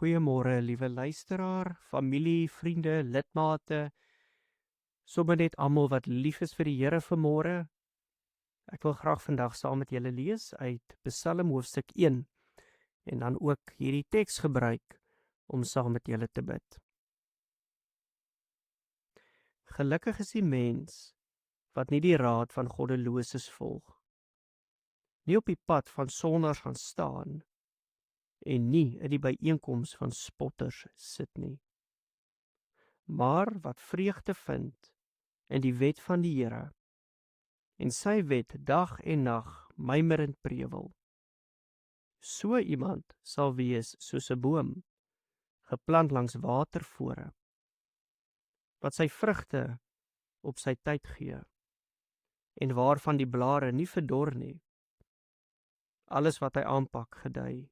Goeiemôre, liewe luisteraar, familie, vriende, lidmate, sommer net almal wat lief is vir die Here vanmôre. Ek wil graag vandag saam met julle lees uit Psalm hoofstuk 1 en dan ook hierdie teks gebruik om saam met julle te bid. Gelukkig is die mens wat nie die raad van goddeloses volg, nie op die pad van sondaars gaan staan en nie in die byeenkoms van spotters sit nie, maar wat vreugde vind in die wet van die Here, en sy wet dag en nag mymerend prewel. So iemand sal wees soos 'n boom, geplant langs watervore, wat sy vrugte op sy tyd gee, en waarvan die blare nie verdor nie. Alles wat hy aanpak gedei.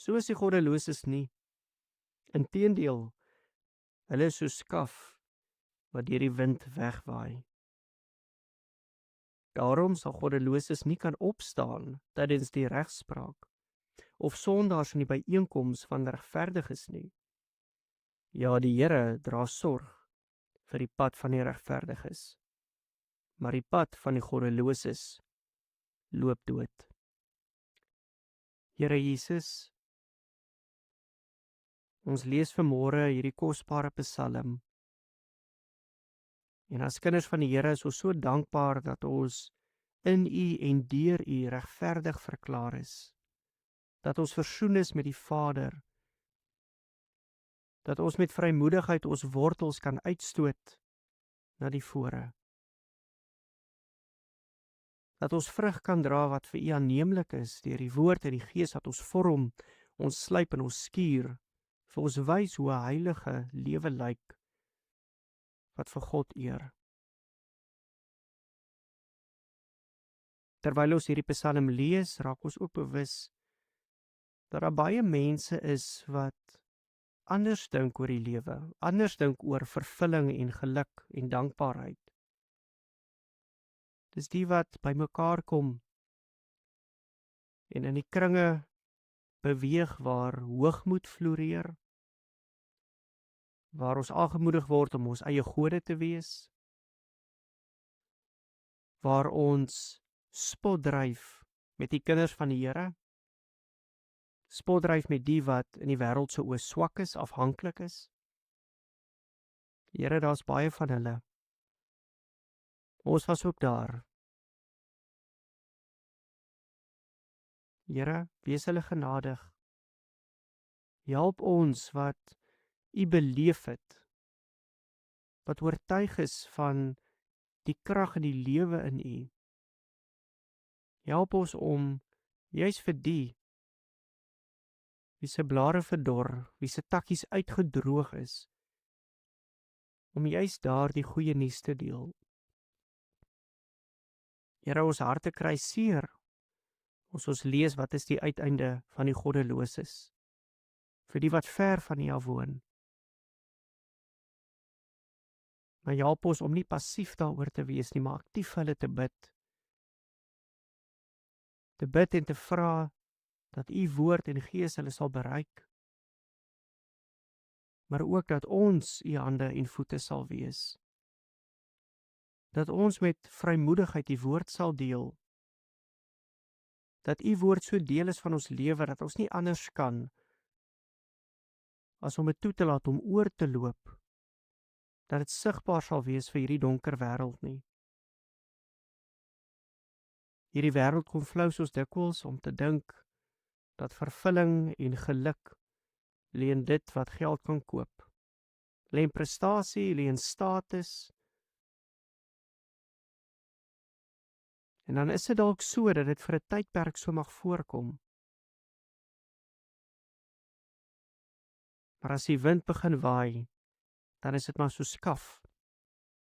So is die goddeloses nie. Inteendeel, hulle is soos skaf wat deur die wind wegwaai. Daarom sal goddeloses nie kan opstaan tydens die regspraak, of sondaars in die byeenkoms van regverdiges nie. Ja, die Here dra sorg vir die pad van die regverdiges, maar die pad van die goddeloses loop dood. Here Jesus, ons lees vanmôre hierdie kosbare Psalm. En as kinders van die Here is ons so dankbaar dat ons in U en deur U regverdig verklaar is. Dat ons versoen is met die Vader. Dat ons met vrymoedigheid ons wortels kan uitstoot na die fore. Dat ons vrug kan dra wat vir U aanneemlik is deur die woord en die Gees wat ons vorm, ons slyp en ons skuur, vir ons wys hoe 'n heilige lewe lyk wat vir God eer. Terwyl ons hierdie Psalm lees, raak ons ook bewus dat daar baie mense is wat anders dink oor die lewe, anders dink oor vervulling en geluk en dankbaarheid. Dis die wat bymekaar kom en in die kringe beweeg waar hoogmoed floreer, waar ons aangemoedig word om ons eie gode te wees, waar ons spot dryf met die kinders van die Here, spot dryf met die wat in die wêreld se oë swak is, afhanklik is. Here, daar's baie van hulle. Ons was ook daar. Here, wees hulle genadig. Help ons wat U beleef het, wat oortuig is van die krag en die lewe in U. Help ons om juis vir die wie se blare verdor, wie se takkies uitgedroog is, om juis daar die goeie nuus te deel. Here, ons harte kry seer, ons lees wat is die uiteinde van die goddeloses, vir die wat ver van U af woon. Maar help ons om nie passief daaroor te wees nie, maar aktief vir hulle te bid. Te bid en te vra dat U woord en Gees hulle sal bereik. Maar ook dat ons U hande en voete sal wees. Dat ons met vrymoedigheid die woord sal deel. Dat U woord so deel is van ons lewe dat ons nie anders kan as om dit toe te laat om oor te loop. Dat dit sigbaar sal wees vir hierdie donker wêreld nie. Hierdie wêreld kom flou soos dikwels om te dink dat vervulling en geluk lê in dit wat geld kan koop. Lê in prestasie, lê in status. En dan is dit dalk so dat dit vir 'n tydperk so mag voorkom. Maar as die wind begin waai, dan is dit maar so skaf.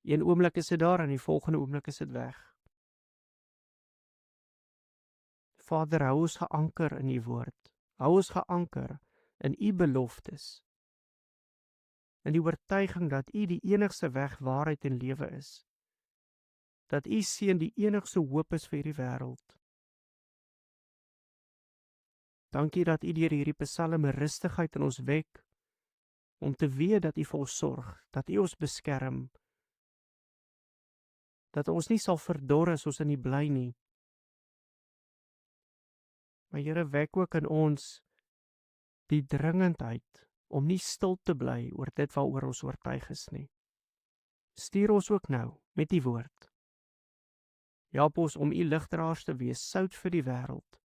Een oomblik is dit daar en die volgende oomblik is dit weg. Vader, hou ons geanker in U woord. Hou ons geanker in U beloftes. In die oortuiging dat U die enigste weg, waarheid en lewe is. Dat U seun die enigste hoop is vir hierdie wêreld. Dankie dat U deur hierdie psalme rustigheid in ons wek, om te weet dat U vir ons sorg, dat U ons beskerm, dat ons nie sal verdor as ons in U bly nie. Maar Here, wek ook in ons die dringendheid om nie stil te bly oor dit waaroor ons oortuig is nie. Stuur ons ook nou met U woord. Help ons om U ligdraers te wees, sout vir die wêreld.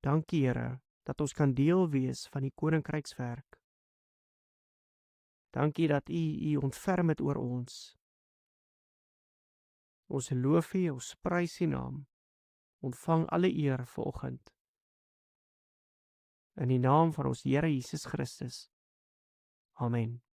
Dankie Here, dat ons kan deel wees van die koninkrykswerk. Dankie dat U ontferm het oor ons. Ons loof U, ons prys U naam. Ontvang alle eer vanoggend. In die naam van ons Here Jesus Christus. Amen.